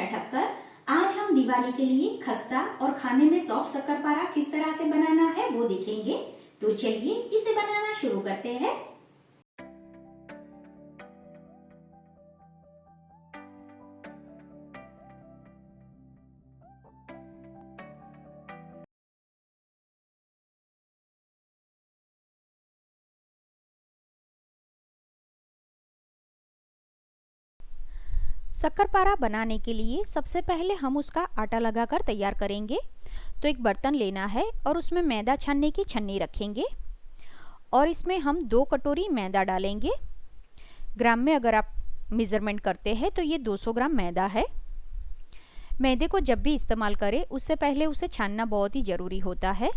हमेशा ढककर। आज हम दिवाली के लिए खस्ता और खाने में सॉफ्ट शक्करपारा किस तरह से बनाना है वो देखेंगे। तो चलिए इसे बनाना शुरू करते हैं। शक्करपारा बनाने के लिए सबसे पहले हम उसका आटा लगाकर तैयार करेंगे। तो एक बर्तन लेना है और उसमें मैदा छानने की छन्नी रखेंगे और इसमें हम 2 कटोरी मैदा डालेंगे। ग्राम में अगर आप मेज़रमेंट करते हैं तो ये 200 ग्राम मैदा है। मैदे को जब भी इस्तेमाल करें उससे पहले उसे छानना बहुत ही ज़रूरी होता है।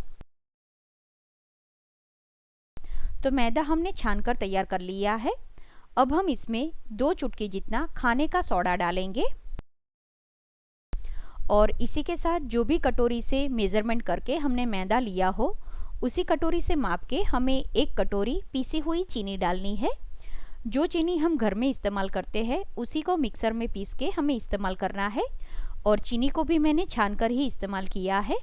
तो मैदा हमने छानकर तैयार कर लिया है। अब हम इसमें 2 चुटकी जितना खाने का सोडा डालेंगे और इसी के साथ जो भी कटोरी से मेज़रमेंट करके हमने मैदा लिया हो उसी कटोरी से माप के हमें 1 कटोरी पीसी हुई चीनी डालनी है। जो चीनी हम घर में इस्तेमाल करते हैं उसी को मिक्सर में पीस के हमें इस्तेमाल करना है और चीनी को भी मैंने छानकर ही इस्तेमाल किया है।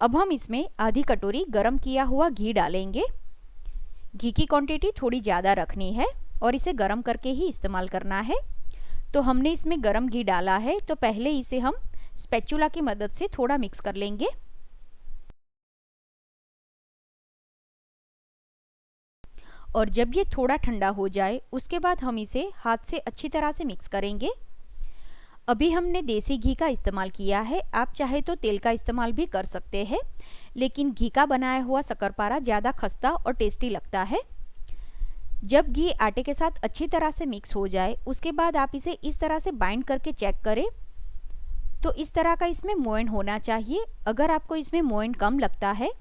अब हम इसमें आधी कटोरी गरम किया हुआ घी डालेंगे। घी की क्वांटिटी थोड़ी ज़्यादा रखनी है और इसे गरम करके ही इस्तेमाल करना है। तो हमने इसमें गरम घी डाला है तो पहले इसे हम स्पैचुला की मदद से थोड़ा मिक्स कर लेंगे। और जब ये थोड़ा ठंडा हो जाए उसके बाद हम इसे हाथ से अच्छी तरह से मिक्स करेंगे। अभी हमने देसी घी का इस्तेमाल किया है, आप चाहे तो तेल का इस्तेमाल भी कर सकते हैं, लेकिन घी का बनाया हुआ शक्करपारा ज़्यादा खस्ता और टेस्टी लगता है। जब घी आटे के साथ अच्छी तरह से मिक्स हो जाए उसके बाद आप इसे इस तरह से बाइंड करके चेक करें तो इस तरह का इसमें मोयन होना चाहिए। अगर आपको इसमें मोयन कम लगता है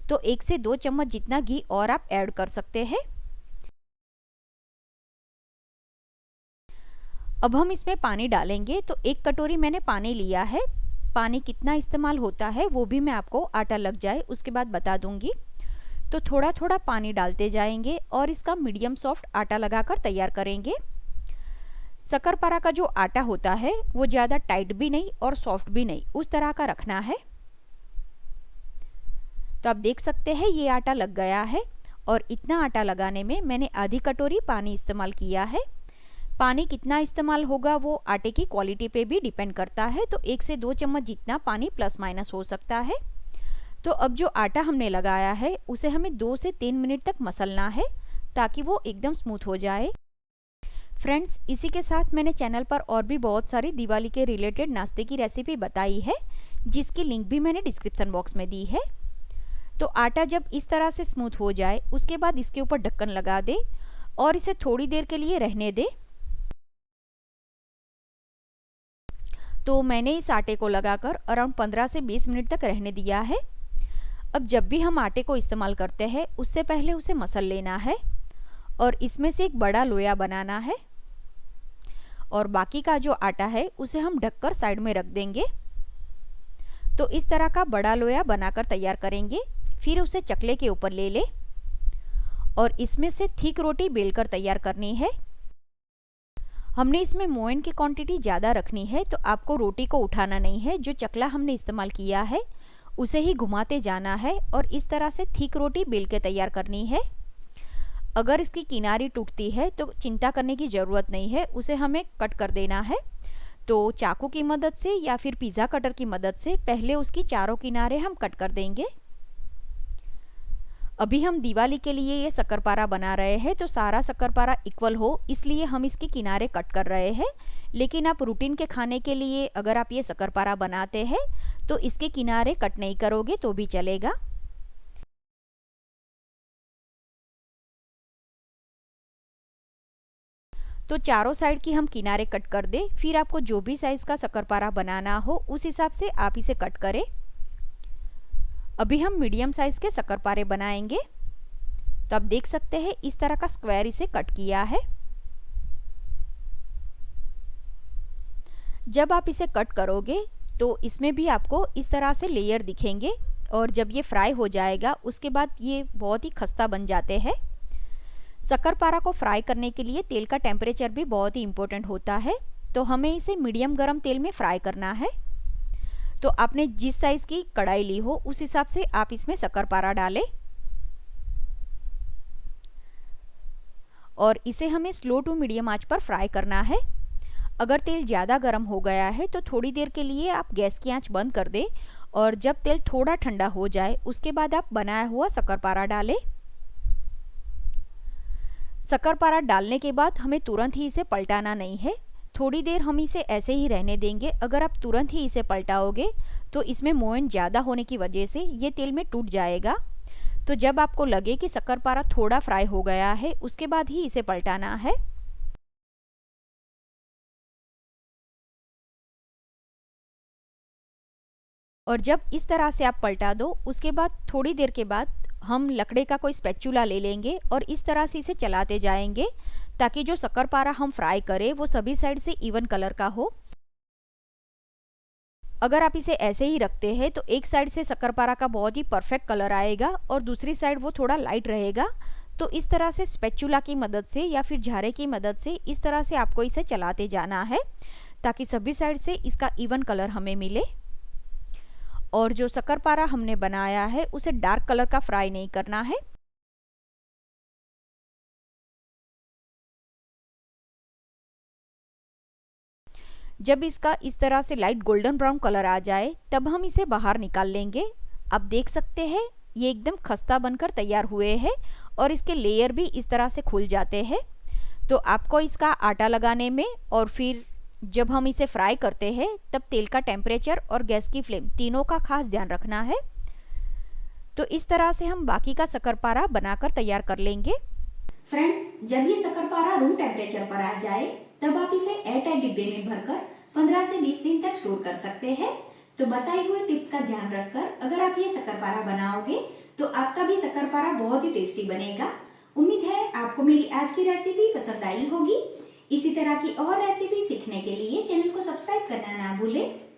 तो 1 से 2 चम्मच जितना घी और आप ऐड कर सकते हैं। अब हम इसमें पानी डालेंगे। तो 1 कटोरी मैंने पानी लिया है। पानी कितना इस्तेमाल होता है वो भी मैं आपको आटा लग जाए उसके बाद बता दूंगी। तो थोड़ा थोड़ा पानी डालते जाएंगे और इसका मीडियम सॉफ्ट आटा लगाकर तैयार करेंगे। शक्करपारा का जो आटा होता है वो ज़्यादा टाइट भी नहीं और सॉफ्ट भी नहीं, उस तरह का रखना है। तो आप देख सकते हैं ये आटा लग गया है और इतना आटा लगाने में मैंने आधी कटोरी पानी इस्तेमाल किया है। पानी कितना इस्तेमाल होगा वो आटे की क्वालिटी पे भी डिपेंड करता है। तो 1 से 2 चम्मच जितना पानी प्लस माइनस हो सकता है। तो अब जो आटा हमने लगाया है उसे हमें 2 से 3 मिनट तक मसलना है ताकि वो एकदम स्मूथ हो जाए। फ्रेंड्स, इसी के साथ मैंने चैनल पर और भी बहुत सारी दिवाली के रिलेटेड नाश्ते की रेसिपी बताई है जिसकी लिंक भी मैंने डिस्क्रिप्शन बॉक्स में दी है। तो आटा जब इस तरह से स्मूथ हो जाए उसके बाद इसके ऊपर ढक्कन लगा दे और इसे थोड़ी देर के लिए रहने दे। तो मैंने इस आटे को लगाकर अराउंड 15 से 20 मिनट तक रहने दिया है। अब जब भी हम आटे को इस्तेमाल करते हैं उससे पहले उसे मसल लेना है और इसमें से एक बड़ा लोया बनाना है और बाकी का जो आटा है उसे हम ढककर साइड में रख देंगे। तो इस तरह का बड़ा लोया बनाकर तैयार करेंगे। फिर उसे चकले के ऊपर ले ले और इसमें से थिक रोटी बेलकर तैयार करनी है। हमने इसमें मोयन की क्वांटिटी ज़्यादा रखनी है तो आपको रोटी को उठाना नहीं है। जो चकला हमने इस्तेमाल किया है उसे ही घुमाते जाना है और इस तरह से थिक रोटी बेल के तैयार करनी है। अगर इसकी किनारी टूटती है तो चिंता करने की ज़रूरत नहीं है, उसे हमें कट कर देना है। तो चाकू की मदद से या फिर पिज़्ज़ा कटर की मदद से पहले उसकी चारों किनारे हम कट कर देंगे। अभी हम दिवाली के लिए ये शक्करपारा बना रहे हैं तो सारा शक्करपारा इक्वल हो इसलिए हम इसके किनारे कट कर रहे हैं। लेकिन आप रूटीन के खाने के लिए अगर आप ये शक्करपारा बनाते हैं तो इसके किनारे कट नहीं करोगे तो भी चलेगा। तो चारों साइड की हम किनारे कट कर दें। फिर आपको जो भी साइज़ का शक्करपारा बनाना हो उस हिसाब से आप इसे कट करें। अभी हम मीडियम साइज़ के शक्करपारे बनाएंगे। तो आप देख सकते हैं इस तरह का स्क्वायर इसे कट किया है। जब आप इसे कट करोगे तो इसमें भी आपको इस तरह से लेयर दिखेंगे और जब ये फ्राई हो जाएगा उसके बाद ये बहुत ही खस्ता बन जाते हैं। शक्करपारा को फ्राई करने के लिए तेल का टेम्परेचर भी बहुत ही इम्पोर्टेंट होता है। तो हमें इसे मीडियम गरम तेल में फ्राई करना है। तो आपने जिस साइज की कढ़ाई ली हो उस हिसाब से आप इसमें शक्करपारा डालें और इसे हमें स्लो टू मीडियम आंच पर फ्राई करना है। अगर तेल ज़्यादा गर्म हो गया है तो थोड़ी देर के लिए आप गैस की आंच बंद कर दें और जब तेल थोड़ा ठंडा हो जाए उसके बाद आप बनाया हुआ शक्करपारा डालें। शक्करपारा डालने के बाद हमें तुरंत ही इसे पलटाना नहीं है, थोड़ी देर हम इसे ऐसे ही रहने देंगे। अगर आप तुरंत ही इसे पलटाओगे तो इसमें मोयन ज़्यादा होने की वजह से ये तेल में टूट जाएगा। तो जब आपको लगे कि शक्करपारा थोड़ा फ्राई हो गया है उसके बाद ही इसे पलटाना है। और जब इस तरह से आप पलटा दो उसके बाद थोड़ी देर के बाद हम लकड़े का कोई स्पैचुला ले लेंगे और इस तरह से इसे चलाते जाएंगे ताकि जो शक्करपारा हम फ्राई करें वो सभी साइड से इवन कलर का हो। अगर आप इसे ऐसे ही रखते हैं तो एक साइड से शक्करपारा का बहुत ही परफेक्ट कलर आएगा और दूसरी साइड वो थोड़ा लाइट रहेगा। तो इस तरह से स्पैचुला की मदद से या फिर झारे की मदद से इस तरह से आपको इसे चलाते जाना है ताकि सभी साइड से इसका इवन कलर हमें मिले। और जो शक्करपारा हमने बनाया है उसे डार्क कलर का फ्राई नहीं करना है। जब इसका इस तरह से लाइट गोल्डन ब्राउन कलर आ जाए तब हम इसे बाहर निकाल लेंगे। आप देख सकते हैं ये एकदम खस्ता बनकर तैयार हुए हैं और इसके लेयर भी इस तरह से खुल जाते हैं। तो आपको इसका आटा लगाने में और फिर जब हम इसे फ्राई करते हैं तब तेल का टेम्परेचर और गैस की फ्लेम तीनों का खास ध्यान रखना है। तो इस तरह से हम बाकी का शक्करपारा बनाकर तैयार कर लेंगे। फ्रेंड्स, जब ये शक्करपारा रूम टेम्परेचर पर आ जाए तब आप इसे एयरटाइट डिब्बे में भरकर 15 से 20 दिन तक स्टोर कर सकते हैं। तो बताई हुई टिप्स का ध्यान रखकर अगर आप ये शक्करपारा बनाओगे तो आपका भी शक्करपारा बहुत ही टेस्टी बनेगा। उम्मीद है आपको मेरी आज की रेसिपी पसंद आई होगी। इसी तरह की और रेसिपी सीखने के लिए चैनल को सब्सक्राइब करना ना भूलें।